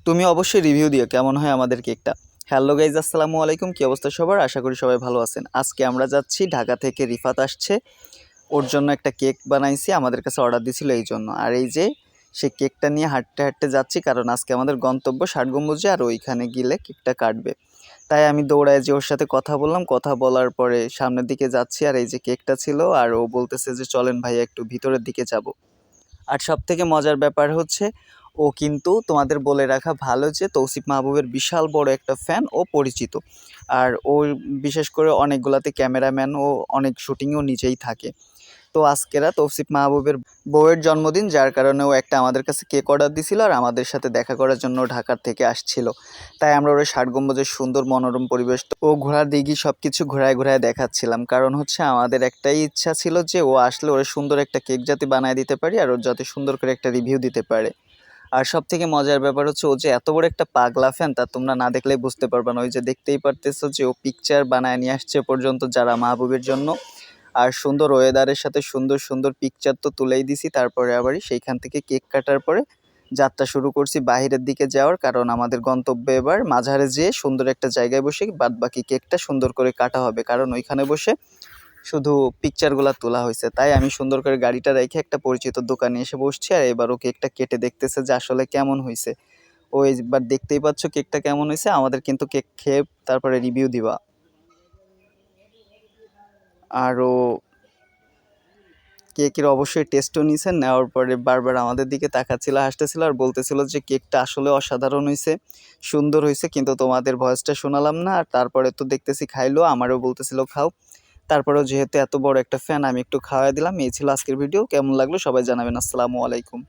তুমি অবশ্যই রিভিউ দিও কেমন হয় আমাদের কেকটা। হ্যালো গাইজ, আসসালামু আলাইকুম। কি অবস্থা সবার? আশা করি সবাই ভালো আছেন। আজকে আমরা যাচ্ছি, ঢাকা থেকে রিফাত আসছে, ওর জন্য একটা কেক বানাইছি, আমাদের কাছে অর্ডার দিছিল এই জন্য। আর এই যে সে কেকটা নিয়ে হাঁটতে হাঁটতে যাচ্ছি, কারণ আজকে আমাদের গন্তব্য ষাট গম্বুজে, আর ওইখানে গেলে কেকটা কাটবে। তাই আমি দৌড়ায় যে ওর সাথে কথা বললাম, কথা বলার পরে সামনের দিকে যাচ্ছি, আর এই যে কেকটা ছিল, আর ও বলতেছে যে চলেন ভাইয়া একটু ভিতরের দিকে যাব। আর সবথেকে মজার ব্যাপার হচ্ছে, ও কিন্তু তোমাদের বলে রাখা ভালো যে তৌসিফ মাহবুবের বিশাল বড় একটা ফ্যান ও পরিচিত। আর ও বিশেষ করে অনেকগুলাতে ক্যামেরাম্যান ও অনেক শুটিংও নিজেই থাকে। তো আজকেরা তৌসিফ মাহবুবের বউয়ের জন্মদিন, যার কারণে ও একটা আমাদের কাছে কেক অর্ডার দিছিল, আর আমাদের সাথে দেখা করার জন্য ঢাকার থেকে আসছিল। তাই আমরা ওর ষাট গম্বুজের সুন্দর মনোরম পরিবেশ ও ঘোড়ার দিঘি সব কিছু ঘোরায় ঘোরায় দেখাচ্ছিলাম। কারণ হচ্ছে আমাদের একটাই ইচ্ছা ছিল যে ও আসলে ওর সুন্দর একটা কেক যাতে বানায় দিতে পারি, আর ওর যাতে সুন্দর করে একটা রিভিউ দিতে পারে। আর সব থেকে মজার ব্যাপার হচ্ছে, ও যে এত বড় একটা পাগলা ফ্যান তা তোমরা না দেখলেই বুঝতে পারবে না। ওই যে দেখতেই পারতেছো যে ও পিকচার বানায় নিয়ে আসছে পর্যন্ত যারা মাহবুবের জন্য। আর সুন্দর ওয়েদারের সাথে সুন্দর সুন্দর পিকচার তো তুলেই দিছি, তারপরে আবারই সেইখান থেকে কেক কাটার পরে যাত্রা শুরু করছি বাইরের দিকে যাওয়ার। কারণ আমাদের গন্তব্যে এবার মাঝারে যেয়ে সুন্দর একটা জায়গায় বসে বাদ বাকি কেকটা সুন্দর করে কাটা হবে, কারণ ওইখানে বসে শুধু পিকচারগুলো তোলা হয়েছে। তাই আমি সুন্দর করে গাড়িটা রেখে একটা পরিচিত দোকানে এসে বসছি, আর এবার ও কেকটা কেটে দেখতেছে যে আসলে কেমন হয়েছে। ও এবার দেখতেই পাচ্ছ কেকটা কেমন হয়েছে। আমাদের কিন্তু কেক খেয়ে তারপরে রিভিউ দিবা। আরও কেকের অবশ্যই টেস্টও নিয়েছেন, নেওয়ার পরে বারবার আমাদের দিকে তাকাচ্ছিল, হাসতেছিল, আর বলতেছিল যে কেকটা আসলে অসাধারণ হয়েছে, সুন্দর হয়েছে, কিন্তু তোমাদের ভয়েসটা শোনালাম না। আর তারপরে তো দেখতেছি খাইলো, আমারও বলতেছিল খাও। তারপরেও যেহেতু এত বড় একটা ফ্যান, আমি একটু খাওয়াই দিলাম। এই ছিল আজকের ভিডিও। কেমন লাগলো সবাই জানাবেন। আসসালামু আলাইকুম।